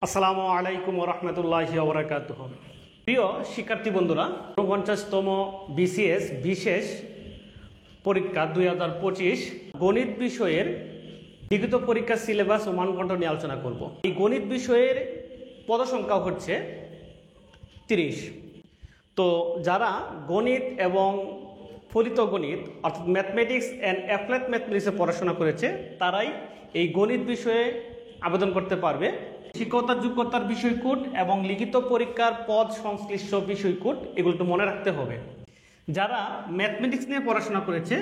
আসসালামু আলাইকুম রহমতুল্লাহি ওবরাকাতুহু। প্রিয় শিক্ষার্থী বন্ধুরা, 49তম বিসিএস বিশেষ পরীক্ষা 2025 গণিত বিষয়ের লিখিত পরীক্ষার সিলেবাস ও মানদণ্ড নিয়ে আলোচনা করব। এই গণিত বিষয়ের পদসংখ্যা হচ্ছে 30। তো যারা গণিত এবং ফলিত গণিত অর্থাৎ ম্যাথমেটিক্স অ্যান্ড অ্যাপ্লাইড ম্যাথমেটিক্সে পড়াশোনা করেছে তারাই এই গণিত বিষয়ে আবেদন করতে পারবে। শিক্ষকতার যোগ্যতার বিষয়কূট এবং লিখিত পরীক্ষার পদ সংশ্লিষ্ট বিষয়কূট এগুলো তো মনে রাখতে হবে। যারা ম্যাথমেটিক্স নিয়ে পড়াশোনা করেছে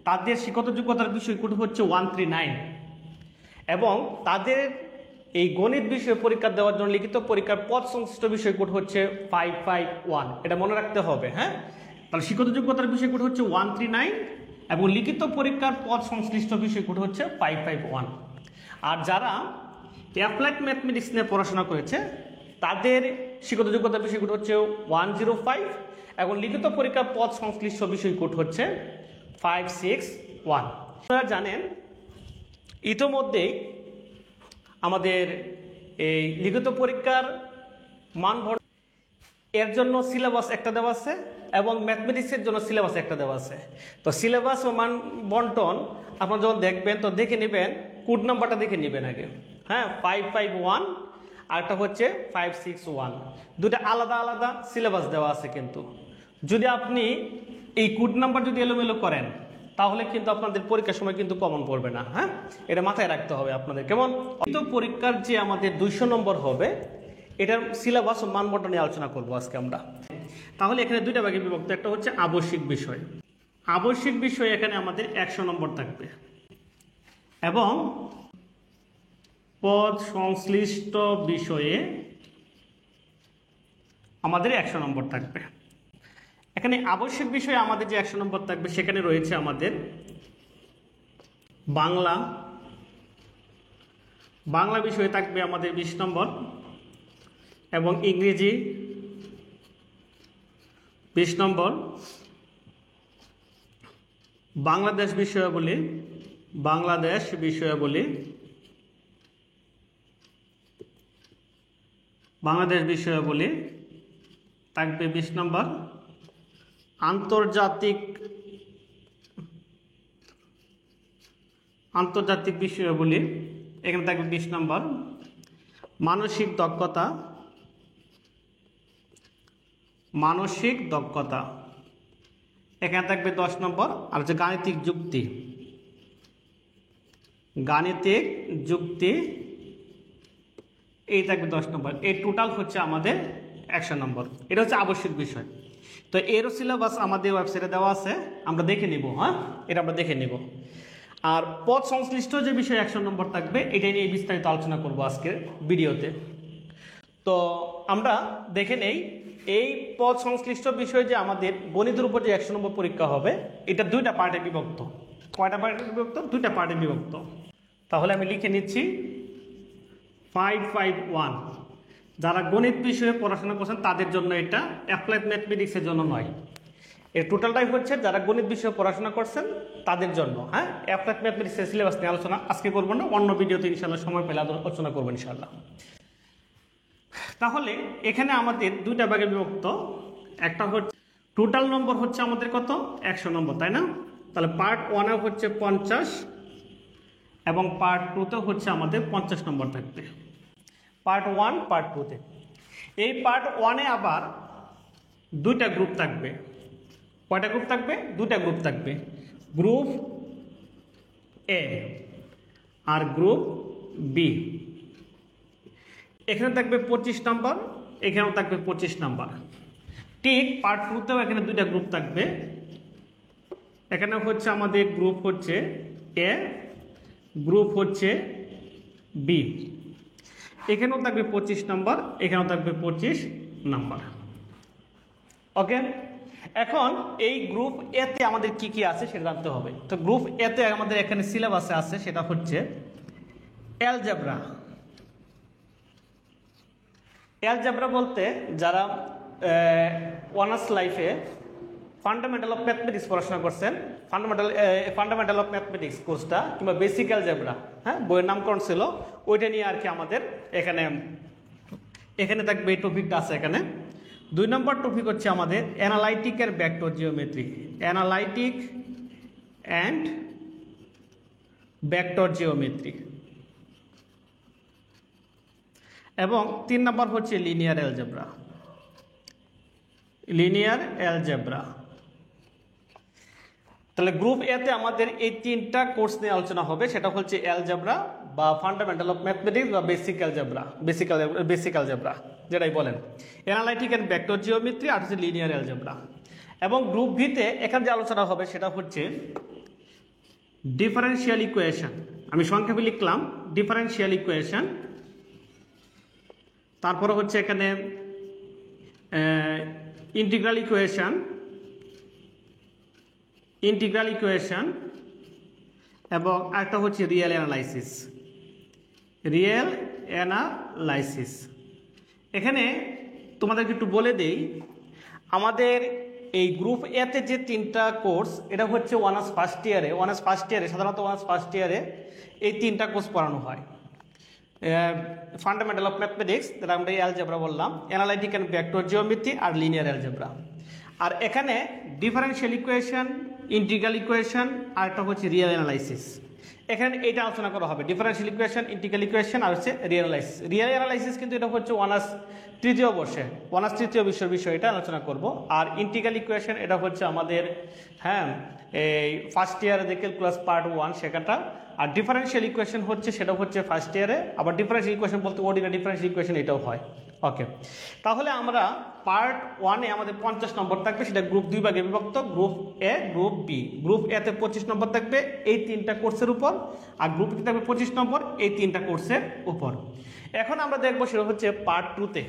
তাদের শিক্ষকতার যোগ্যতার বিষয়কূট হচ্ছে 139 এবং তাদের এই গণিত বিষয়ে পরীক্ষা দেওয়ার জন্য লিখিত পরীক্ষার পদ সংশ্লিষ্ট বিষয়কূট হচ্ছে 551। এটা মনে রাখতে হবে। হ্যাঁ, তাহলে শিক্ষকতার যোগ্যতার বিষয়কূট হচ্ছে 139 এবং লিখিত পরীক্ষার পদ সংশ্লিষ্ট বিষয়কূট হচ্ছে 551। আর যারা অ্যাপ্লাইড ম্যাথমেটিক্স নিয়ে পড়াশোনা করেছে তাদের শিক্ষকতার যোগ্যতার বিষয়কূট হচ্ছে 105 এবং লিখিত পরীক্ষার পদ সংশ্লিষ্ট বিষয়কূট হচ্ছে 561। আপনারা জানেন ইতোমধ্যেই আমাদের এই লিখিত পরীক্ষার মান এর জন্য সিলেবাস একটা দেওয়া আছে এবং ম্যাথমেটিক্সের জন্য সিলেবাস একটা দেওয়া আছে। তো সিলেবাস ও মান বন্টন আপনারা যখন দেখবেন তো দেখে নেবেন, কোড নাম্বারটা দেখে নেবেন আগে। হ্যাঁ, 551 আর একটা হচ্ছে 561, দুটো আলাদা আলাদা সিলেবাস দেওয়া আছে। কিন্তু যদি আপনি এই কোড নাম্বার যদি এলোমেলো করেন তাহলে কিন্তু আপনাদের পরীক্ষার সময় কিন্তু কমন পড়বে না। হ্যাঁ, এটা মাথায় রাখতে হবে আপনাদের। কেমন তো পরীক্ষার যে আমাদের 200 নম্বর হবে এটার সিলেবাস ও মানবন্টন নিয়ে আলোচনা করবো আজকে আমরা। তাহলে এখানে দুইটা ভাগে বিভক্ত। একটা হচ্ছে আবশ্যিক বিষয়। আবশ্যিক বিষয় এখানে আমাদের 100 নম্বর থাকবে এবং পদ সংশ্লিষ্ট বিষয়ে আমাদের 100 নম্বর থাকবে। এখানে আবশ্যিক বিষয়ে আমাদের যে 100 নম্বর থাকবে সেখানে রয়েছে আমাদের বাংলা বিষয়ে থাকবে আমাদের 20 নম্বর এবং ইংরেজি 20 নম্বর, বাংলাদেশ বিষয়াবলী থাকবে 20 নম্বর, আন্তর্জাতিক বিষয়াবলী এখানে থাকবে 20 নম্বর, মানসিক দক্ষতা এখানে থাকবে 10 নম্বর, আর হচ্ছে গাণিতিক যুক্তি এই থাকবে 10 নম্বর। এই টোটাল হচ্ছে আমাদের 100 নম্বর। এটা হচ্ছে আবশ্যিক বিষয়। তো এরও সিলেবাস আমাদের ওয়েবসাইটে দেওয়া আছে, আমরা দেখে নিব। হ্যাঁ, এটা আমরা দেখে নিব। আর পদ সংশ্লিষ্ট যে বিষয় 100 নম্বর থাকবে এটা নিয়ে বিস্তারিত আলোচনা করব আজকের ভিডিওতে। তো আমরা দেখে নেই এই পদ সংশ্লিষ্ট বিষয় যে আমাদের গণিতের উপর যে 100 নম্বর পরীক্ষা হবে এটা দুইটা পার্টে বিভক্ত। কয়টা পার্টে বিভক্ত? দুইটা পার্টে বিভক্ত। তাহলে আমি লিখে নিচ্ছি 551। যারা গণিত বিষয়ে পড়াশোনা করছেন তাদের জন্য এটা, অ্যাপ্লাইড ম্যাথমেটিক্সের জন্য নয়। এর টোটালটাই হচ্ছে যারা গণিত বিষয়ে পড়াশোনা করছেন তাদের জন্য। হ্যাঁ, অ্যাপ্লাইড ম্যাথমেটিক্সের সিলেবাস নিয়ে আলোচনা আজকে করবো না, অন্য ভিডিওতে ইনশাআল্লাহ সময় পেলে আলোচনা করবো ইনশাআল্লাহ। তাহলে এখানে আমাদের দুইটা ভাগে বিভক্ত। একটা হচ্ছে টোটাল নম্বর হচ্ছে আমাদের কত? 100 নম্বর, তাই না? তাহলে পার্ট 1-এ হচ্ছে 50 এবং পার্ট 2-তে হচ্ছে আমাদের 50 নম্বর থাকবে। পার্ট 1 পার্ট 2-তে। এই পার্ট 1-এ আবার দুইটা গ্রুপ থাকবে। কয়টা গ্রুপ থাকবে? দুইটা গ্রুপ থাকবে, গ্রুপ এ আর গ্রুপ বি। এখানে থাকবে 25 নম্বর, এখানেও থাকবে 25 নম্বর। ঠিক পার্ট 2-তেও এখানে দুইটা গ্রুপ থাকবে। এখানে হচ্ছে আমাদের গ্রুপ হচ্ছে এ, গ্রুপ হচ্ছে বি। এখানেও থাকবে 25 নম্বর, এখানেও থাকবে 25 নম্বর। ওকে, এখন এই গ্রুপ এতে আমাদের কি কি আছে সেটা জানতে হবে। তো গ্রুপ এতে আমাদের এখানে সিলেবাসে আছে, সেটা হচ্ছে অ্যালজেব্রা বলতে যারা অনার্স লাইফে ফান্ডামেন্টাল অফ ম্যাথমেটিক্স পড়াশোনা করছেন, ফান্ডামেন্টাল অফ ম্যাথমেটিক্স কোর্সটা কিংবা বেসিক অ্যালজেব্রা, হ্যাঁ বইয়ের নামকরণ ছিল ওইটা নিয়ে আর কি আমাদের এখানে এখানে থাকবে এই টপিকটা আছে এখানে। 2 নম্বর টপিক হচ্ছে আমাদের অ্যানালাইটিক এর vector geometry, analytic and vector geometry. এবং 3 নম্বর হচ্ছে লিনিয়ার অ্যালজেব্রা, লিনিয়ার অ্যালজেব্রা। তাহলে গ্রুপ এ তে আমাদের এই 3টা কোর্স নিয়ে আলোচনা হবে, সেটা হচ্ছে অ্যালজেব্রা বা ফান্ডামেন্টাল অফ ম্যাথমেটিক্স বা বেসিক অ্যালজেব্রা, বেসিক অ্যালজেব্রা যেটাই বলেন, অ্যানালাইটিক এন্ড ভেক্টর জিওমেট্রি আর হচ্ছে লিনিয়ার অ্যালজেব্রা। এবং গ্রুপ বি তে এখানে যে আলোচনা হবে সেটা হচ্ছে ডিফারেনশিয়াল ইকুয়েশন, আমি সংক্ষেপে লিখলাম ডিফারেনশিয়াল ইকুয়েশন। তারপরে হচ্ছে এখানে ইন্টিগ্রাল ইকুয়েশন, ইন্টিগ্রাল ইকুয়েশন এবং একটা হচ্ছে রিয়েল অ্যানালাইসিস, রিয়েল অ্যানালাইসিস। এখানে তোমাদেরকে একটু বলে দেই, আমাদের এই গ্রুপ এতে যে 3টা কোর্স, এটা হচ্ছে অনার্স ফার্স্ট ইয়ারে, সাধারণত অনার্স ফার্স্ট ইয়ারে এই 3টা কোর্স পড়ানো হয়। ফান্ডামেন্টাল অফ ম্যাথমেটিক্স, যেটা আমরা অ্যালজেব্রা বললাম, অ্যানালাইটিক অ্যান্ড ভেক্টর জিওমেট্রি আর লিনিয়ার অ্যালজেব্রা। আর এখানে ডিফারেনশিয়াল ইকুয়েশন, ইন্টিগ্রাল ইকুয়েশন আর একটা হচ্ছে রিয়েল অ্যানালাইসিস। এখানে এটা আলোচনা করা হবে, ডিফারেনশিয়াল ইকুয়েশন, ইন্টিগ্রাল ইকুয়েশন আর হচ্ছে রিয়েল অ্যানালাইসিস। রিয়েল অ্যানালাইসিস কিন্তু এটা হচ্ছে অনার্স তৃতীয় বর্ষে, অনার্স তৃতীয় বিষয়ের বিষয়, এটা আলোচনা করব। আর ইন্টিগ্রাল ইকুয়েশন এটা হচ্ছে আমাদের এই ফার্স্ট ইয়ারে যে ক্যালকুলাস পার্ট 1 সেখানটা। আর ডিফারেনশিয়াল ইকুয়েশন হচ্ছে সেটা হচ্ছে ফার্স্ট ইয়ারে, আবার ডিফারেনশিয়াল ইকুয়েশন বলতে অর্ডিনারি ডিফারেনশিয়াল ইকুয়েশন এটাও হয়। ওকে, তাহলে আমরা পার্ট 1-এ আমাদের 50 নম্বর থাকবে, সেটা গ্রুপ 2 ভাগে বিভক্ত, group A, group B. Group A তে 25 নম্বর থাকবে এই 3টা কোর্সের উপর, আর গ্রুপ বি থাকবে 25 নম্বর এই 3টা কোর্সের উপর। এখন আমরা দেখবো সেটা হচ্ছে পার্ট 2-তে।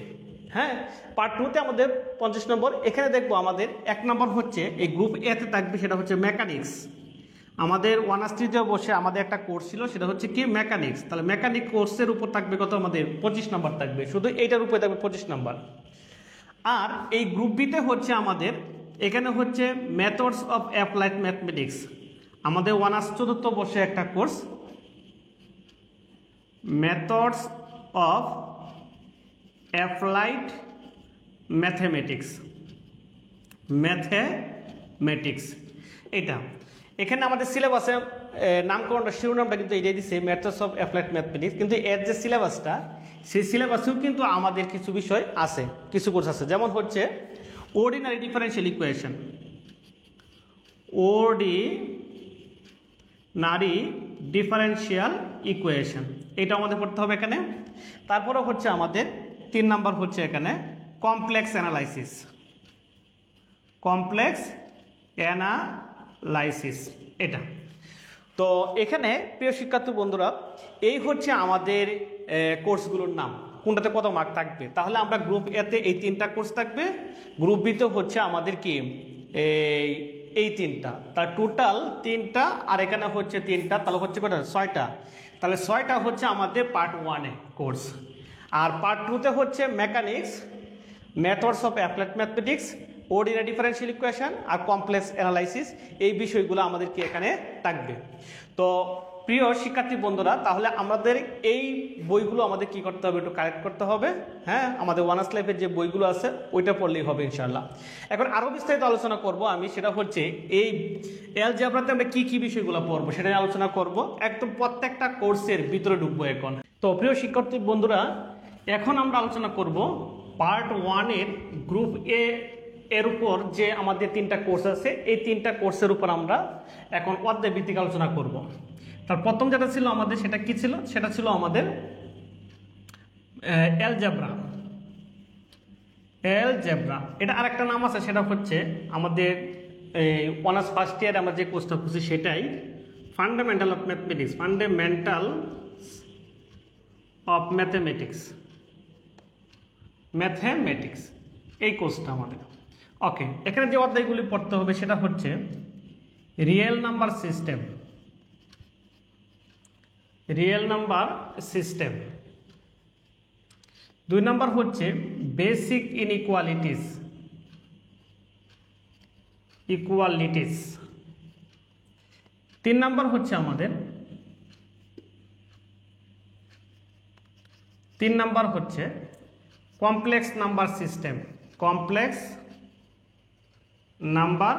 পার্ট 2-তে আমাদের 50 নম্বর। এখানে দেখবো আমাদের 1 নম্বর হচ্ছে এই গ্রুপ এ তে থাকবে, সেটা হচ্ছে মেকানিক্স। আমাদের অনার্স তৃতীয় বর্ষে আমাদের একটা কোর্স ছিল, সেটা হচ্ছে কি মেকানিক্স। তাহলে মেকানিক কোর্সের উপর থাকবে কত, আমাদের 25 নম্বর থাকবে, শুধু এইটার উপরে থাকবে 25 নম্বর। আর এই গ্রুপ বিতে হচ্ছে আমাদের এখানে হচ্ছে মেথডস অফ অ্যাপ্লাইড ম্যাথমেটিক্স, আমাদের অনার্স চতুর্থ বর্ষে একটা course, methods of applied mathematics, mathematics এটা। এখানে আমাদের সিলেবাসে নামকরণটা, শিরোনামটা কিন্তু এটাই দিচ্ছে, মেথডস অফ অ্যাপ্লাইড ম্যাথমেটিক্স। কিন্তু এর যে সিলেবাসটা, সেই সিলেবাসেও কিন্তু আমাদের কিছু বিষয় আছে, কিছু কোর্স আছে, যেমন হচ্ছে ordinary differential equation, ordinary differential equation, এটা আমাদের পড়তে হবে এখানে। তারপরে হচ্ছে আমাদের 3 নম্বর হচ্ছে এখানে কমপ্লেক্স অ্যানালাইসিস, কমপ্লেক্স অ্যানালাইসিস এটা। তো এখানে প্রিয় শিক্ষার্থী বন্ধুরা, এই হচ্ছে আমাদের কোর্সগুলোর নাম, কোনটাতে কত মার্ক থাকবে। তাহলে আমরা গ্রুপ এতে এই 3টা কোর্স থাকবে, গ্রুপ বিতে হচ্ছে আমাদের কি এই 3টা, তার টোটাল 3টা, আর এখানে হচ্ছে 3টা, তাহলে হচ্ছে কত, 6টা। তাহলে 6টা হচ্ছে আমাদের পার্ট 1-এ কোর্স। আর পার্ট 2-তে হচ্ছে mechanics, methods of applied mathematics, ordinary differential equation আর কমপ্লেক্স অ্যানালাইসিস, এই বিষয়গুলো আমাদের কি এখানে থাকবে। তো প্রিয় শিক্ষার্থী বন্ধুরা, তাহলে আমাদের এই বইগুলো আমাদের কি করতে হবে, একটু কালেক্ট করতে হবে। আমাদের অনার্স লাইফের যে বইগুলো আছে ওইটা পড়লেই হবে ইনশাআল্লাহ। এখন আরও বিস্তারিত আলোচনা করব আমি, সেটা হচ্ছে এই অ্যালজেব্রাতে আমরা কি কি বিষয়গুলো পড়বো সেটা নিয়ে আলোচনা করব, একদম প্রত্যেকটা কোর্সের ভিতরে ঢুকবো এখন। তো প্রিয় শিক্ষার্থী বন্ধুরা, এখন আমরা আলোচনা করব পার্ট 1-এর গ্রুপ এর উপর যে আমাদের 3টা কোর্স আছে, এই 3টা কোর্সের উপর আমরা এখন অধ্যায় ভিত্তিক আলোচনা করব। তার প্রথম যেটা ছিল আমাদের, সেটা কি ছিল, সেটা ছিল আমাদের অ্যালজেব্রা। অ্যালজেব্রা এটা আরেকটা নাম আছে, সেটা হচ্ছে আমাদের অনার্স ফার্স্ট ইয়ারে আমরা যে কোর্সটা খুঁজছি সেটাই fundamental of mathematics, fundamental of mathematics এই কোর্সটা আমাদের। ওকে, এখানে যে অধ্যায়গুলি পড়তে হবে সেটা হচ্ছে real number system, real number system. 2 নম্বর হচ্ছে বেসিক ইনইকুয়ালিটিস, ইকুয়ালিটিস। 3 নম্বর হচ্ছে আমাদের 3 নম্বর হচ্ছে complex number system, complex number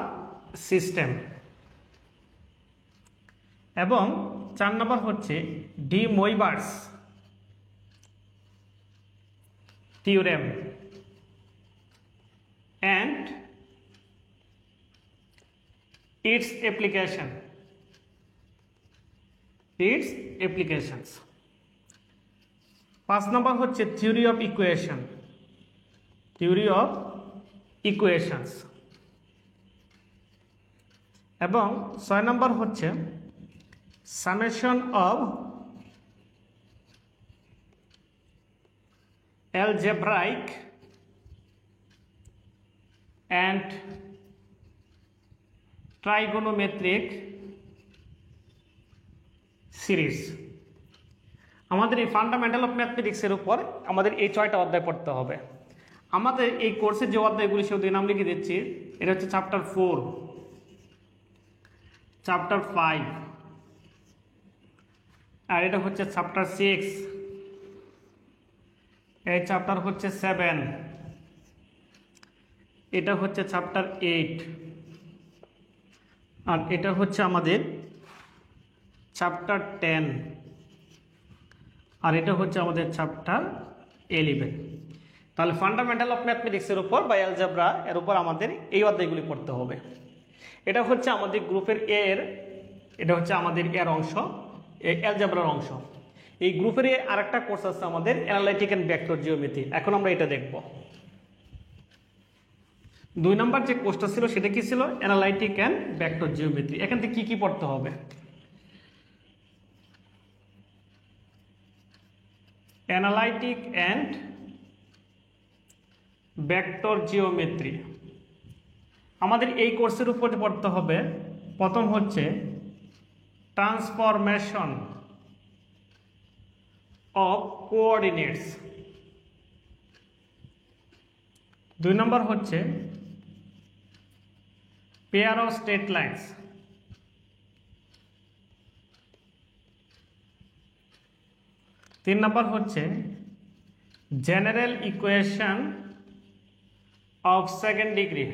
system. এবং 4 নম্বর হচ্ছে de Moivre's theorem and its applications। 5 number হচ্ছে থিওরি অফ ইকুয়েশনস। এবং 6 নম্বর হচ্ছে summation of algebraic and trigonometric series. আমাদের এই ফান্ডামেন্টাল অফ ম্যাথমেটিক্সের উপর আমাদের এই 6টা অধ্যায় পড়তে হবে। আমাদের এই কোর্সের যে অধ্যায়গুলি সে নাম লিখে দিচ্ছি, এটা হচ্ছে চ্যাপ্টার 4, চ্যাপ্টার 5, আর এটা হচ্ছে চ্যাপ্টার 6, এই চ্যাপ্টার হচ্ছে 7, এটা হচ্ছে চ্যাপ্টার 8, আর এটা হচ্ছে আমাদের চ্যাপ্টার 10, আর এটা হচ্ছে আমাদের চ্যাপ্টার 11। তাহলে ফান্ডামেন্টাল অফ ম্যাথমেটিক্সের উপর বা অ্যালজেব্রা এর উপর আমাদের এই অধ্যায়গুলি পড়তে হবে। এটা হচ্ছে আমাদের গ্রুপের এটা হচ্ছে আমাদের এর অংশ, অ্যালজেব্রার অংশ। এই গ্রুপের আরেকটা কোর্স আছে আমাদের অ্যানালাইটিক অ্যান্ড ভেক্টর জিওমেট্রি। এখন আমরা এটা দেখব। 2 নম্বর যে কোর্সটা ছিল সেটা কি ছিল? Analytic and vector geometry. এখান থেকে কি কি পড়তে হবে? অ্যানালাইটিক অ্যান্ড ভেক্টর জিওমেট্রি আমাদের এই কোর্সের উপর পড়তে হবে। প্রথম হচ্ছে ট্রান্সফরমেশন অফ কোঅর্ডিনেটস। 2 নম্বর হচ্ছে pair of straight lines. 3 number হচ্ছে general equation of second degree.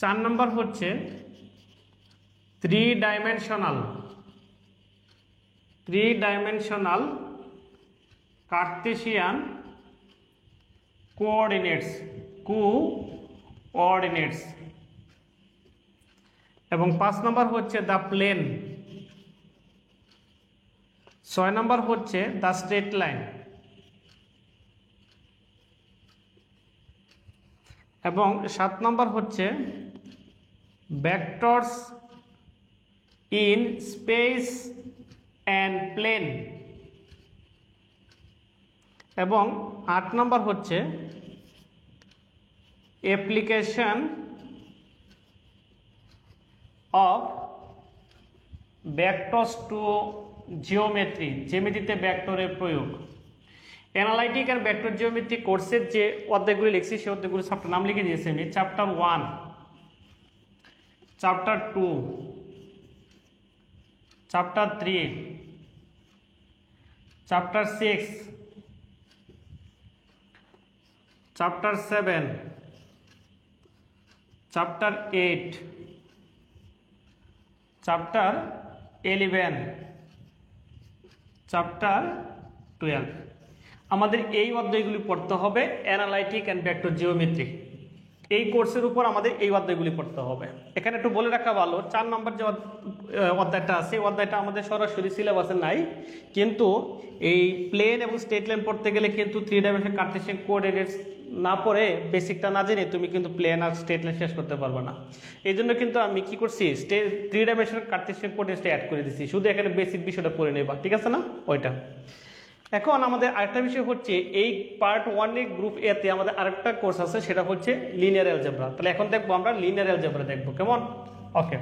4 number হচ্ছে থ্রি ডাইমেনশনাল কার্টেসিয়ান কোঅর্ডিনেটস। এবং 5 নম্বর হচ্ছে দ্য প্লেন। 6 নম্বর হচ্ছে দ্য স্ট্রেট লাইন। এবং 7 নম্বর হচ্ছে vectors in space and plane. এবং 8 number হচ্ছে application of vectors to geometry, জ্যামিতিতে ভেক্টরের প্রয়োগ। অ্যানালাইটিক অ্যান্ড ভেক্টর জিওমেট্রি কোর্সের যে অধ্যায়গুলি লিখছি সেই অধ্যায়গুলি চ্যাপ্টার নাম লিখে দিয়েছি আমি। Chapter 1, chapter 2, chapter 3, chapter 6, chapter 7, chapter 8, chapter 11, chapter 12। আমাদের এই অধ্যায়গুলি পড়তে হবে অ্যানালাইটিক অ্যান্ড ভেক্টর জিওমেট্রি। এই কোর্সের উপর আমাদের এই অধ্যায়গুলি পড়তে হবে। এখানে একটু বলে রাখা ভালো, 4 নম্বর যে অধ্যায়টা আছে এই অধ্যায়টা আমাদের সরাসরি সিলেবাসে নাই, কিন্তু এই প্লেন এবং স্ট্রেট লাইন পড়তে গেলে কিন্তু 3 ডাইমেনশন কার্টেসিয়ান কোঅর্ডিনেটস না পড়ে, বেসিকটা না জেনে তুমি কিন্তু প্লেন আর স্ট্রেট লাইন শেষ করতে পারবে না। এই জন্য কিন্তু আমি কি করছি, 3 ডাইমেনশন কার্টেসিয়ান কোঅর্ডিনেটসটা অ্যাড করে দিচ্ছি, শুধু এখানে বেসিক বিষয়টা পড়ে নেবা, ঠিক আছে না? ওইটা। এখন আমাদের আরেকটা বিষয় হচ্ছে এই পার্ট 1 এর গ্রুপ এ তে আমাদের আরেকটা কোর্স আছে, সেটা হচ্ছে লিনিয়ার অ্যালজেব্রা। তাহলে এখন দেখবো আমরা লিনিয়ার অ্যালজেব্রা দেখবো, কেমন? ওকে।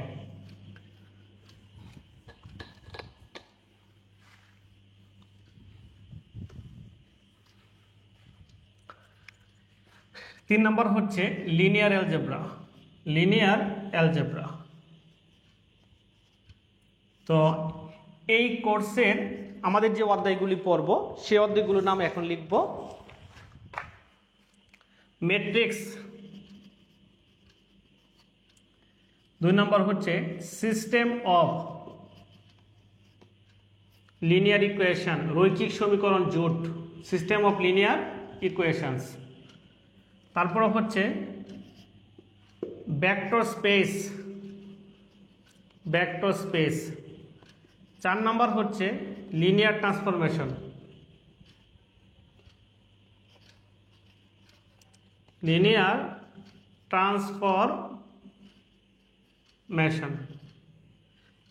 তিন নম্বর হচ্ছে লিনিয়ার অ্যালজেব্রা। তো এই কোর্সের আমাদের যে অধ্যায়গুলি পড়ব সেই অধ্যায়গুলোর নাম এখন লিখব। ম্যাট্রিক্স, 2 নম্বর হচ্ছে সিস্টেম অফ লিনিয়ার ইকুয়েশন, রৈখিক সমীকরণ জোট, সিস্টেম অফ লিনিয়ার ইকুয়েশনস। তারপর হচ্ছে vector space, vector space. 4 number হচ্ছে লিনিয়ার ট্রান্সফরমেশন, লিনিয়ার ট্রান্সফরমেশন।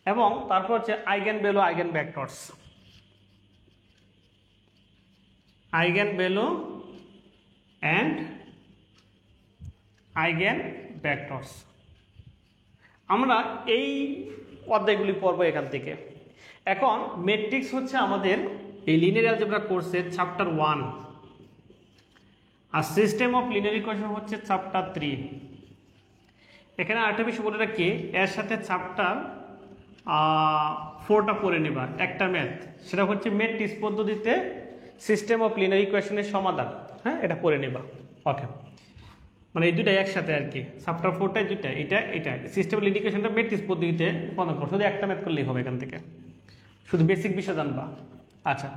এবং তারপর হচ্ছে eigen value, eigen vectors, eigen value and eigen vectors. আমরা এই অধ্যায়গুলি পড়ব এখান থেকে। এখন ম্যাট্রিক্স হচ্ছে আমাদের এই লিনিয়ার অ্যালজেব্রা কোর্সের চ্যাপ্টার 1, আর সিস্টেম অফ লিনিয়ার ইকুয়েশন হচ্ছে চ্যাপ্টার 3। এখানে আরেকটা বিষয় বলে রাখি, এর সাথে চ্যাপ্টার 4টা পড়ে নেবা, একটা ম্যাথ, সেটা হচ্ছে ম্যাট্রিক্স পদ্ধতিতে সিস্টেম অফ লিনিয়ার ইকুয়েশনের সমাধান। হ্যাঁ, এটা পড়ে নেবা। ওকে, মানে এই দুটাই একসাথে আর কি, চ্যাপ্টার 4টাই দুইটা, এটা সিস্টেম অফ লিনিয়ার ইকুয়েশনটা ম্যাট্রিক্স পদ্ধতিতে সমাধান করো, শুধু একটা ম্যাথ করলেই হবে এখান থেকে, শুধু বেসিক বিষয় জানবা। আচ্ছা,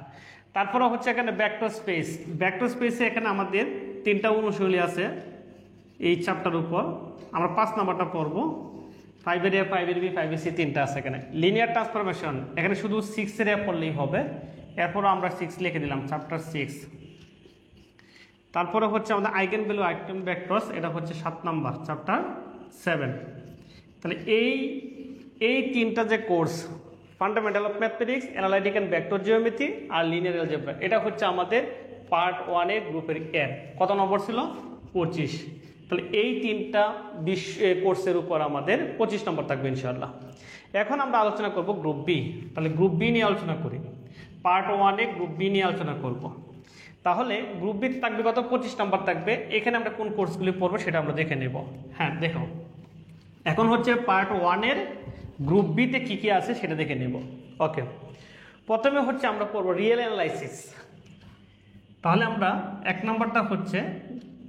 তারপরে হচ্ছে এখানে ভেক্টর স্পেস। ভেক্টর স্পেসে এখানে আমাদের 3টা অনুশীলনী আছে এই চ্যাপ্টার উপর। আমরা 5 নাম্বারটা পড়ব। 5 এর A, 5 এর B, 5 এর C 3টা আছে এখানে। লিনিয়ার ট্রান্সফরমেশন এখানে শুধু 6 এর A পড়লেই হবে, এরপরও আমরা 6 লিখে দিলাম, চ্যাপ্টার 6। তারপরে হচ্ছে আমাদের আইগেন ভ্যালু, আইগেন ভেক্টরস, এটা হচ্ছে 7 নাম্বার, চ্যাপ্টার 7। তাহলে এই 3টা যে course, fundamental of mathematics, analytic and vector geometry আর লিনিয়ার অ্যালজেব্রা, এটা হচ্ছে আমাদের পার্ট 1 এর গ্রুপের এর কত নম্বর ছিল? 25। তাহলে এই 3টা কোর্সের উপর আমাদের 25 নম্বর থাকবে ইনশাআল্লাহ। এখন আমরা আলোচনা করব গ্রুপ বি। তাহলে গ্রুপ বি নিয়ে আলোচনা করি, পার্ট 1 এ গ্রুপ বি নিয়ে আলোচনা করব। তাহলে গ্রুপ বি থাকবে কত? 25 নম্বর থাকবে। এখানে আমরা কোন কোর্সগুলি পড়বো সেটা আমরা দেখে নেব। হ্যাঁ, দেখো, এখন হচ্ছে পার্ট 1 এর গ্রুপ বিতে কী কী আছে সেটা দেখে নেব। ওকে, প্রথমে হচ্ছে আমরা পড়বো রিয়েল অ্যানালাইসিস। তাহলে আমরা 1 নম্বরটা হচ্ছে,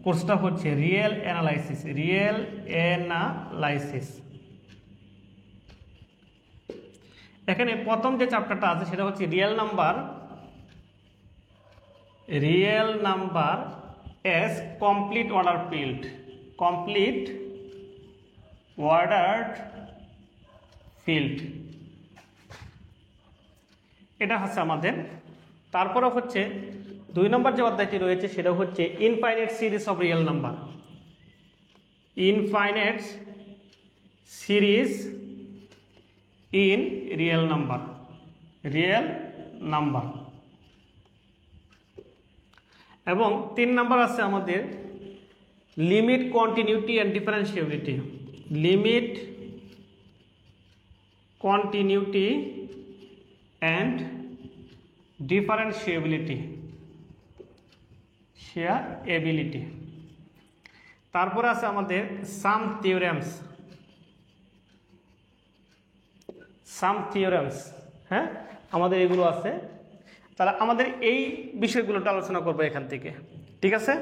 কোর্সটা হচ্ছে রিয়েল অ্যানালাইসিস, রিয়েল অ্যানালাইসিস। এখানে প্রথম যে চ্যাপ্টারটা আছে সেটা হচ্ছে real number, real number as complete order field, complete ordered field, এটা হচ্ছে আমাদের। তারপরে হচ্ছে 2 নম্বর যে অধ্যায়টি রয়েছে সেটা হচ্ছে infinite series of real number, infinite series in real number, real number. এবং 3 নম্বর আছে আমাদের limit, continuity and differentiability, limit, continuity and differentiability, shareability. তারপরে আছে আমাদের সাম থিওরেমস, সাম থিওরেমস। হ্যাঁ, আমাদের এগুলো আছে। তাহলে আমাদের এই বিষয়গুলোটা আলোচনা করবো এখান থেকে, ঠিক আছে?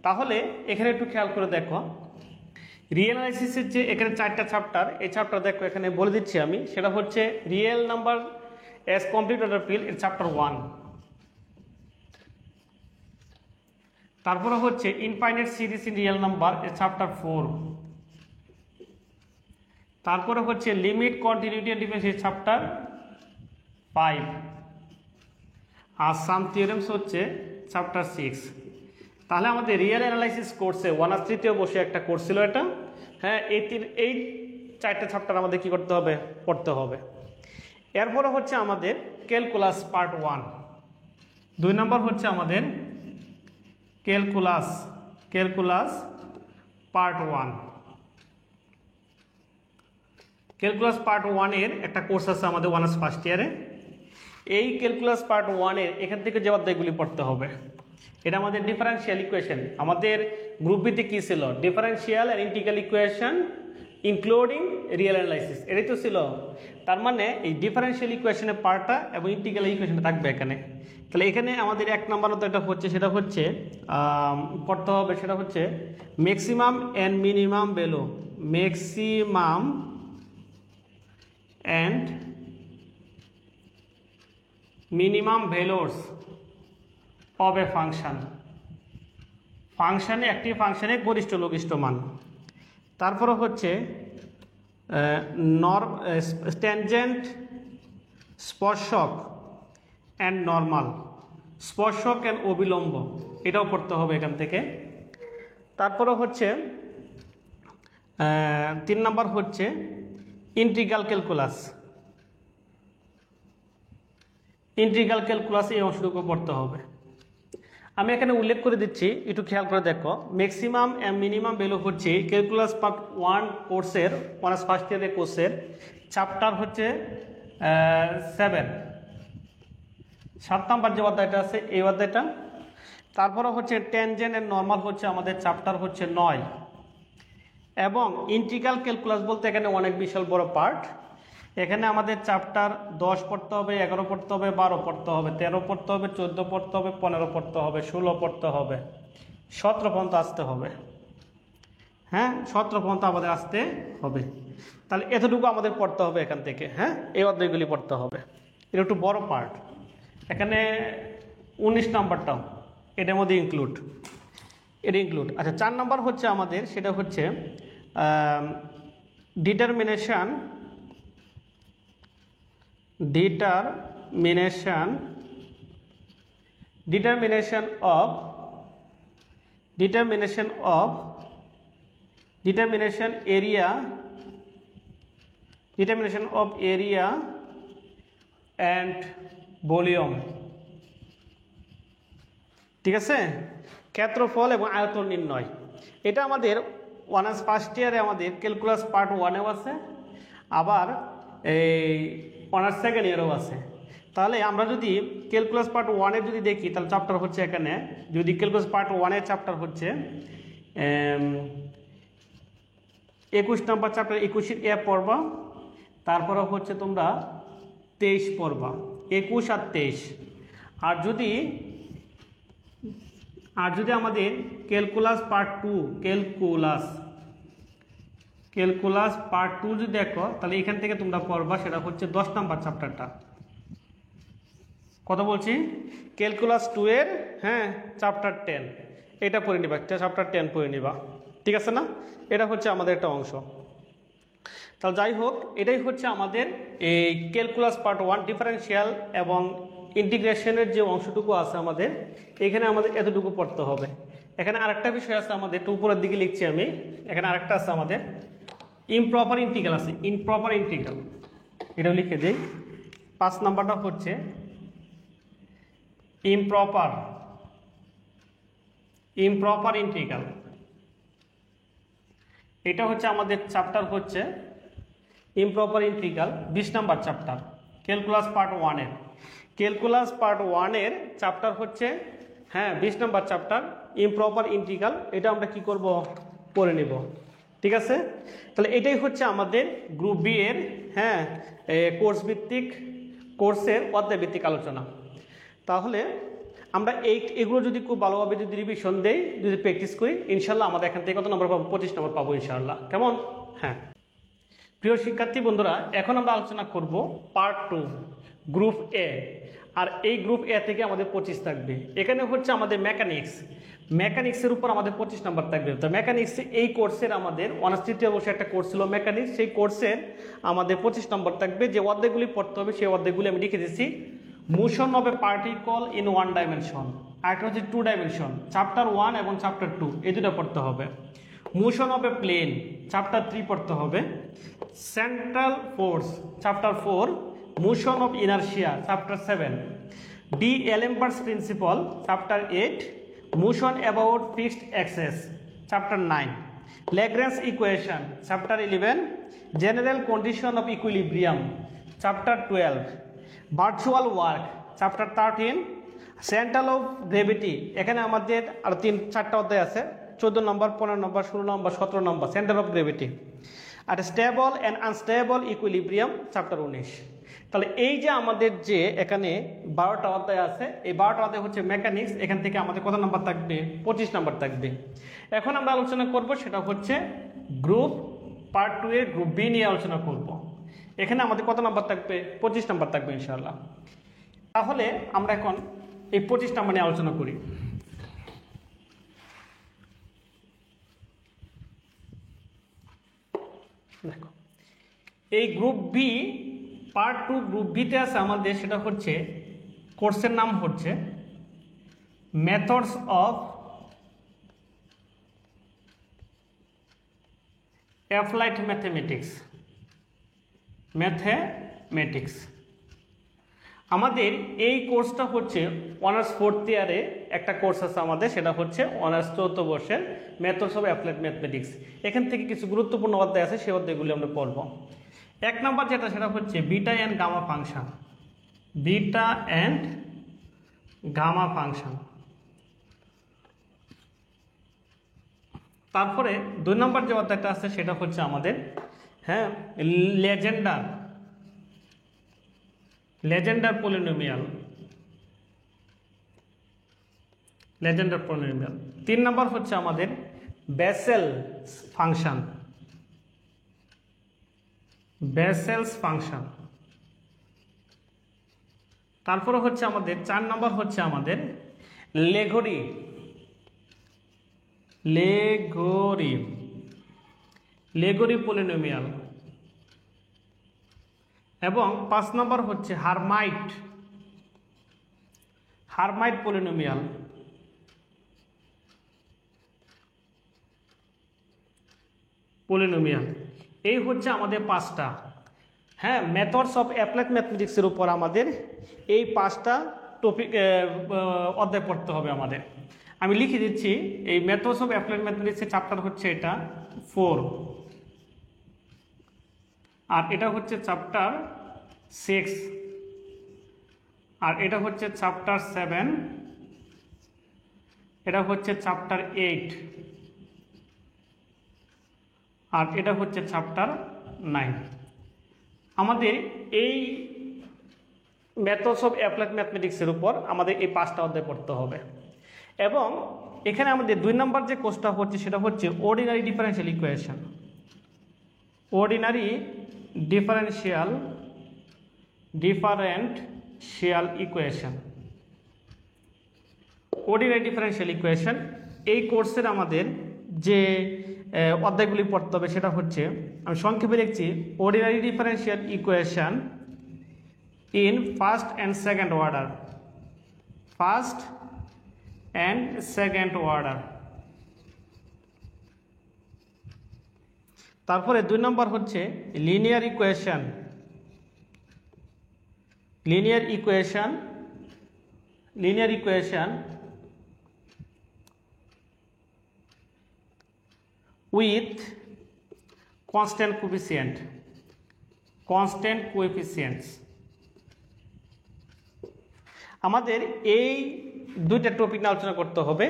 তাহলে এখানে একটু খেয়াল করে দেখো, রিয়েল অ্যানালাইসিসের যে এখানে 4টা চ্যাপ্টার, এই চ্যাপ্টার দেখো এখানে বলে দিচ্ছি আমি, সেটা হচ্ছে real number as complete order field, এর চ্যাপ্টার 1। তারপরে হচ্ছে infinite series in real number, এর চ্যাপ্টার 4। তারপরে হচ্ছে limit, continuity and ডিফারেন্সিয়েবিলিটি, chapter 5। R some theorems হচ্ছে চ্যাপ্টার 6। তাহলে আমাদের রিয়েল অ্যানালাইসিস কোর্সে 1 আর 3-তেও বসে একটা কোর্স ছিল এটা। হ্যাঁ, এই 4টা চ্যাপ্টার আমাদের কি করতে হবে? পড়তে হবে। এরপরে হচ্ছে আমাদের ক্যালকুলাস পার্ট 1। 2 নম্বর হচ্ছে আমাদের calculus, calculus part 1। Calculus part 1 এর একটা কোর্স আছে আমাদের অনার্স ফার্স্ট ইয়ারে। এই ক্যালকুলাস পার্ট 1 এর এখান থেকে যে অধ্যায়গুলি পড়তে হবে, এটা আমাদের ডিফারেন্সিয়াল ইকুয়েশন। আমাদের গ্রুপ বিতে কী ছিল? Differential and integral equation including real analysis, এটাই তো ছিল। তার মানে এই ডিফারেনশিয়াল ইকুয়েশনের পার্টটা এবং ইন্টিগ্রাল ইকুয়েশনটা থাকবে এখানে। তাহলে এখানে আমাদের 1 নম্বরত এটা হচ্ছে, সেটা হচ্ছে পড়তে হবে, সেটা হচ্ছে maximum and minimum value, maximum and minimum values of A function, ফাংশনে একটি ফাংশনের গরিষ্ঠ লঘিষ্ঠ মান। তারপরে হচ্ছে ট্যানজেন্ট, স্পর্শক অ্যান্ড নর্মাল, স্পর্শক অ্যান্ড অবিলম্ব, এটাও পড়তে হবে এখান থেকে। তারপরে হচ্ছে 3 নম্বর হচ্ছে ইন্টিগ্রাল ক্যালকুলাস, ইন্টিগ্রাল ক্যালকুলাস এই অংশটুকু পড়তে হবে। আমি এখানে উল্লেখ করে দিচ্ছি, একটু খেয়াল করে দেখো। ম্যাক্সিমাম অ্যান্ড মিনিমাম ভ্যালু হচ্ছে ক্যালকুলাস পার্ট 1 কোর্সের, অনার্স ফার্স্ট ইয়ারের কোর্সের চ্যাপ্টার হচ্ছে 7 নম্বর যে অধ্যায়টা আছে এই অধ্যায়টা। তারপরে হচ্ছে ট্যানজেন্ট অ্যান্ড নর্মাল হচ্ছে আমাদের চ্যাপ্টার হচ্ছে 9, এবং ইন্টিগ্রাল ক্যালকুলাস বলতে এখানে অনেক বিশাল বড় পার্ট। এখানে আমাদের চ্যাপ্টার 10 পড়তে হবে, 11 পড়তে হবে, 12 পড়তে হবে, 13 পড়তে হবে, 14 পড়তে হবে, 15 পড়তে হবে, 16 পড়তে হবে, 17 পর্যন্ত আসতে হবে। হ্যাঁ, 17 পর্যন্ত আমাদের আসতে হবে। তাহলে এতটুকু আমাদের পড়তে হবে এখান থেকে। হ্যাঁ, এই অধ্যায়গুলি পড়তে হবে, এটা একটু বড় পার্ট। এখানে 19 নাম্বারটাও এটার মধ্যে ইনক্লুড। আচ্ছা, 4 নাম্বার হচ্ছে আমাদের, সেটা হচ্ছে determination of area and volume, ঠিক আছে, ক্ষেত্রফল এবং আয়তন নির্ণয়। এটা আমাদের অনার্স ফার্স্ট ইয়ারে আমাদের ক্যালকুলাস পার্ট 1-এও আছে, আবার এই অনার্স সেকেন্ড ইয়ারেও আছে। তাহলে আমরা যদি ক্যালকুলাস পার্ট 1-এর যদি দেখি, তাহলে চ্যাপ্টার হচ্ছে এখানে, যদি ক্যালকুলাস পার্ট 1-এর চ্যাপ্টার হচ্ছে 21 নম্বর চ্যাপ্টার, 21 এ পড়বা। তারপরে হচ্ছে তোমরা 23 পড়বা, 21 আর 23। আর যদি আমাদের ক্যালকুলাস পার্ট 2, ক্যালকুলাস পার্ট 2 যদি দেখো, তাহলে এখান থেকে তোমরা পড়বা, সেটা হচ্ছে 10 নম্বর চ্যাপ্টারটা। কথা বলছি, ক্যালকুলাস 2 এর চ্যাপ্টার 10, এটা পড়ে নিবা, চ্যাপ্টার 10 পড়ে নিবা, ঠিক আছে না? এটা হচ্ছে আমাদের একটা অংশ। তাহলে যাই হোক, এটাই হচ্ছে আমাদের এই ক্যালকুলাস পার্ট 1 ডিফারেন্সিয়াল এবং ইন্টিগ্রেশনের যে অংশটুকু আছে আমাদের, এখানে আমাদের এতটুকু পড়তে হবে। এখানে আরেকটা বিষয় আছে আমাদের, একটু উপরের দিকে লিখছি আমি, এখানে আরেকটা আছে আমাদের ইমপ্রপার ইন্টিগ্রাল আছে, ইমপ্রপার ইন্টিগ্রাল, এটাও লিখে দিই। 5 নাম্বারটা হচ্ছে ইমপ্রপার ইন্টিগ্রাল। এটা হচ্ছে আমাদের চ্যাপ্টার হচ্ছে improper integral, 20 number chapter calculus part 1-এর। ক্যালকুলাস পার্ট 1-এর চ্যাপ্টার হচ্ছে 20 নাম্বার চ্যাপ্টার ইমপ্রপার ইন্টিগ্রাল। এটা আমরা কি করব, পড়ে নেব, ঠিক আছে? তাহলে এটাই হচ্ছে আমাদের গ্রুপ বি এর কোর্স ভিত্তিক, কোর্সের অধ্যায় ভিত্তিক আলোচনা। তাহলে আমরা এগুলো যদি খুব ভালোভাবে যদি রিভিশন দেই, যদি প্র্যাকটিস করি, ইনশাল্লাহ আমাদের এখান থেকে কত নম্বর পাবো? 25 নম্বর পাবো ইনশাআল্লাহ। কেমন? হ্যাঁ, প্রিয় শিক্ষার্থী বন্ধুরা, এখন আমরা আলোচনা করব পার্ট 2, গ্রুপ এ। আর এই গ্রুপ এ থেকে আমাদের 25 থাকবে। এখানে হচ্ছে আমাদের মেকানিক্সের উপর আমাদের 25 নম্বর থাকবে। তো মেকানিক্স এই কোর্সের আমাদের অনার্স তৃতীয় বর্ষে একটা কোর্স ছিল মেকানিক্স, সেই কোর্সের আমাদের 25 নম্বর থাকবে। যে অধ্যায়গুলি পড়তে হবে সেই অধ্যায়গুলি আমি লিখে দিচ্ছি। Motion of A particle in 1 dimension, আরেকটা হচ্ছে 2 ডাইমেনশন, চ্যাপ্টার 1 এবং চ্যাপ্টার 2 এই দুটো পড়তে হবে। Motion of a plane, chapter 3 পড়তে হবে। Central force, chapter 4। Motion of inertia, chapter 7। D'Alembert's principle, chapter 8। Motion about fixed axes, chapter 9। Lagrange equation, chapter 11। General condition of equilibrium, chapter 12। Virtual work, chapter 13। Central of gravity, এখানে আমাদের আর 3-4টা অধ্যায় আছে, 14 number, 15 number, 16 number, 17 number, centre of gravity. আর stable and unstable equilibrium chapter 19। তাহলে এই যে আমাদের যে এখানে 12টা অধ্যায় আছে, এই 12টা অধ্যায় হচ্ছে মেকানিক্স। এখান থেকে আমাদের কত নাম্বার থাকবে? 25 নাম্বার থাকবে। এখন আমরা আলোচনা করব সেটা হচ্ছে গ্রুপ পার্ট 2 এর গ্রুপ বি নিয়ে আলোচনা করব। এখানে আমাদের কত নাম্বার থাকবে? 25 নাম্বার থাকবে ইনশাআল্লাহ। তাহলে আমরা এখন এই 25 নাম্বার নিয়ে আলোচনা করি। দেখো, এই গ্রুপ বি পার্ট 2 গ্রুপ বিতে আছে আমাদের, সেটা হচ্ছে কোর্সের নাম হচ্ছে methods of applied mathematics. Mathematics আমাদের এই কোর্সটা হচ্ছে অনার্স 4th ইয়ারে একটা কোর্স আছে আমাদের, সেটা হচ্ছে অনার্স 4th বর্ষের মেথডস অফ অ্যাপ্লাইড ম্যাথমেটিক্স। এখান থেকে কিছু গুরুত্বপূর্ণ অধ্যায় আছে, সেই অধ্যায়গুলি আমরা পড়ব। 1 নাম্বার যেটা, সেটা হচ্ছে beta and gamma function. Beta and gamma function. তারপরে 2 নাম্বার যে অধ্যায়টা আছে সেটা হচ্ছে আমাদের লেজেন্ডার পলিনোমিয়াল। 3 নাম্বার হচ্ছে আমাদের বেসেলস ফাংশন। তারপরে হচ্ছে আমাদের 4 নাম্বার হচ্ছে আমাদের লেগোরি পলিনোমিয়াল। এবং 5 নাম্বার হচ্ছে হারমাইট পলিনোমিয়াল। এই হচ্ছে আমাদের 5টা মেথডস অফ অ্যাপ্লাইড ম্যাথমেটিক্সের উপর আমাদের এই 5টা টপিক অধ্যায় পড়তে হবে আমাদের। আমি লিখে দিচ্ছি, এই মেথডস অফ অ্যাপ্লাইড ম্যাথমেটিক্সের চ্যাপ্টার হচ্ছে এটা 4, আর এটা হচ্ছে চ্যাপ্টার 6, আর এটা হচ্ছে চ্যাপ্টার 7, এটা হচ্ছে চ্যাপ্টার 8, আর এটা হচ্ছে চ্যাপ্টার 9। আমাদের এই মেথডস অফ অ্যাপ্লাইড ম্যাথমেটিক্সের উপর আমাদের এই 5টা অধ্যায় পড়তে হবে। এবং এখানে আমাদের 2 নাম্বার যে কোর্সটা হচ্ছে সেটা হচ্ছে ordinary differential equation. Ordinary differential equation. এই কোর্সের আমাদের যে অধ্যায়গুলি পড়তে হবে সেটা হচ্ছে, আমি সংক্ষেপে লিখছি, ordinary differential equation in first and second order. তারপরে 2 নম্বর হচ্ছে লিনিয়ার ইকুয়েশন উইথ কনস্ট্যান্ট কোএফিসিয়েন্টস। আমাদের এই 2টা টপিক নিয়ে আলোচনা করতে হবে।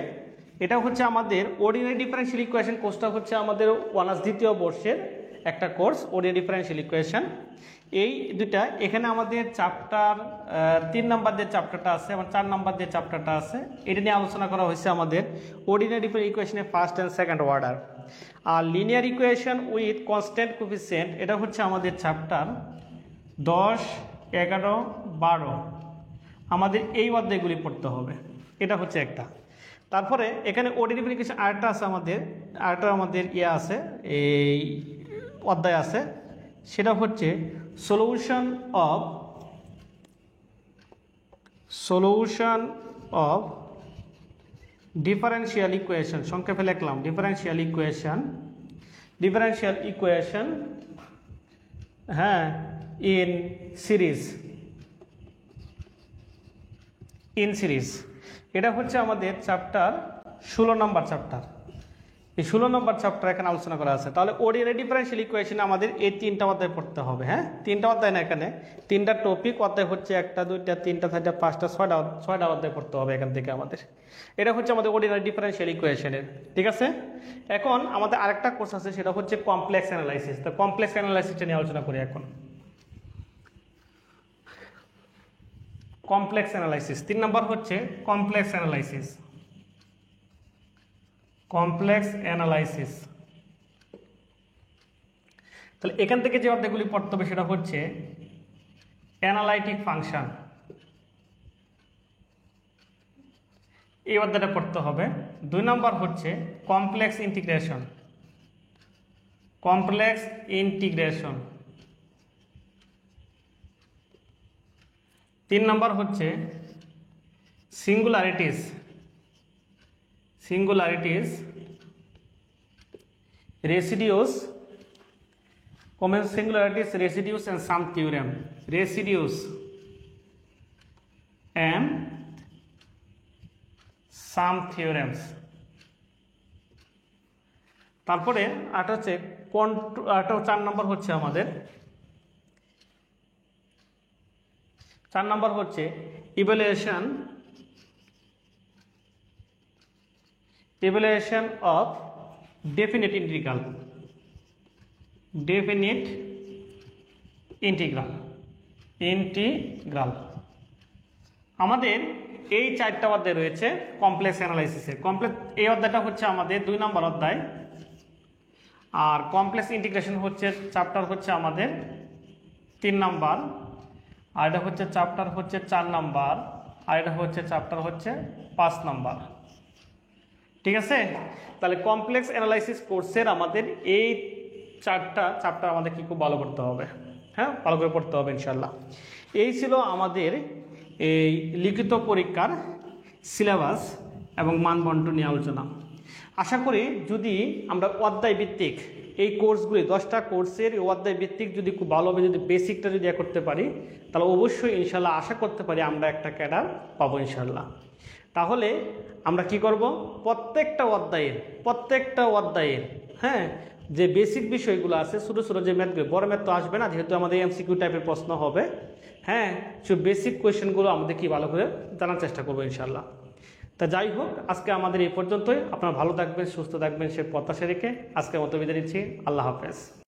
এটা হচ্ছে আমাদের অর্ডিনারি ডিফারেনশিয়াল ইকুয়েশন কোর্সটা হচ্ছে আমাদের অনার্স 2য় বর্ষের একটা কোর্স, অর্ডিনারি ডিফারেনশিয়াল ইকুয়েশন। এই 2টা এখানে আমাদের চ্যাপ্টার 3 নাম্বার যে চ্যাপ্টারটা আছে এবং 4 নাম্বার যে চ্যাপ্টারটা আছে, এটা নিয়ে আলোচনা করা হয়েছে আমাদের অর্ডিনারি ডিফারেনশিয়াল ইকুয়েশনের ফার্স্ট অ্যান্ড সেকেন্ড অর্ডার। আর linear equation with constant coefficient, এটা হচ্ছে আমাদের চ্যাপ্টার 10, 11, 12। আমাদের এই অধ্যায়গুলি পড়তে হবে, এটা হচ্ছে একটা। তারপরে এখানে অর্ডিনারি ইকুয়েশন আরেকটা আছে আমাদের আছে, এই অধ্যায় আছে, সেটা হচ্ছে সলিউশন অফ ডিফারেনশিয়াল ইকুয়েশন। সংক্ষেপে লিখলাম ডিফারেনশিয়াল ইকুয়েশন ইন সিরিজ। এটা হচ্ছে আমাদের চ্যাপ্টার 16 নাম্বার চ্যাপ্টার। এই 16 নম্বর চ্যাপ্টার এখানে আলোচনা করা আছে। তাহলে অর্ডিনারি ডিফারেনশিয়াল ইকুয়েশনে আমাদের এই 3টা অধ্যায় পড়তে হবে। হ্যাঁ, 3টা অধ্যায় না, এখানে 3টা টপিক অধ্যায় হচ্ছে 1টা 2টা 3টা 4টা 5টা 6টা অধ্যায় পড়তে হবে এখান থেকে আমাদের। এটা হচ্ছে আমাদের অর্ডিনারি ডিফারেনশিয়াল ইকুয়েশনের। ঠিক আছে, এখন আমাদের আরেকটা কোর্স আছে, সেটা হচ্ছে কমপ্লেক্স অ্যানালাইসিস। তো কমপ্লেক্স অ্যানালাইসিসটা নিয়ে আলোচনা করি এখন। কমপ্লেক্স অ্যানালাইসিস 3 নম্বর হচ্ছে কমপ্লেক্স অ্যানালাইসিস। কমপ্লেক্স অ্যানালাইসিস, তাহলে এখান থেকে যে অধ্যায়গুলি পড়তে হবে সেটা হচ্ছে অ্যানালাইটিক ফাংশন, এই অধ্যায়টা পড়তে হবে। 2 নম্বর হচ্ছে complex integration. Complex integration. 3 number হচ্ছে সিঙ্গুলারিটিস। সিঙ্গুলারিটিস, residues, common singularities, residues and some theorem. Residues and some theorems. তারপরে আটা হচ্ছে 4 নম্বর হচ্ছে আমাদের 4 নম্বর হচ্ছে evaluation of definite integral. Definite integral. আমাদের এই 4টা অধ্যায় রয়েছে কমপ্লেক্স অ্যানালাইসিসের। এই অধ্যায়টা হচ্ছে আমাদের 2 নম্বর অধ্যায়, আর কমপ্লেক্স ইন্টিগ্রেশন হচ্ছে চ্যাপ্টার হচ্ছে আমাদের 3 নম্বর, আর এটা হচ্ছে চ্যাপ্টার হচ্ছে 4 নম্বর, আর এটা হচ্ছে চ্যাপ্টার হচ্ছে 5 নম্বর। ঠিক আছে, তাহলে কমপ্লেক্স অ্যানালাইসিস কোর্সের আমাদের এই 4টা চ্যাপ্টার আমাদের কি খুব ভালো করতে হবে। হ্যাঁ, ভালো করে পড়তে হবে ইনশাল্লাহ। এই ছিল আমাদের এই লিখিত পরীক্ষার সিলেবাস এবং মানবন্টন নিয়ে আলোচনা। আশা করি যদি আমরা অধ্যায় ভিত্তিক এই কোর্সগুলি 10টা কোর্সের অধ্যায় ভিত্তিক যদি খুব ভালোভাবে যদি বেসিকটা যদি করতে পারি, তাহলে অবশ্যই ইনশাল্লাহ আশা করতে পারি আমরা একটা ক্যাডার পাবো ইনশাল্লাহ। তাহলে আমরা কি করব, প্রত্যেকটা অধ্যায়ের হ্যাঁ যে বেসিক বিষয়গুলো আছে, ছোটো ছোটো যে ম্যাথগুলো, বড় ম্যাথ তো আসবে না, যেহেতু আমাদের এমসিকিউ টাইপের প্রশ্ন হবে। হ্যাঁ, সো বেসিক কোয়েশ্চেনগুলো আমাদের কি ভালো করে জানার চেষ্টা করবো ইনশাল্লাহ। তা যাই হোক, আজকে আমাদের এই পর্যন্তই। আপনারা ভালো থাকবেন, সুস্থ থাকবেন সে প্রত্যাশা রেখে আজকের মতো বিদায় নিচ্ছি। আল্লাহ হাফেজ।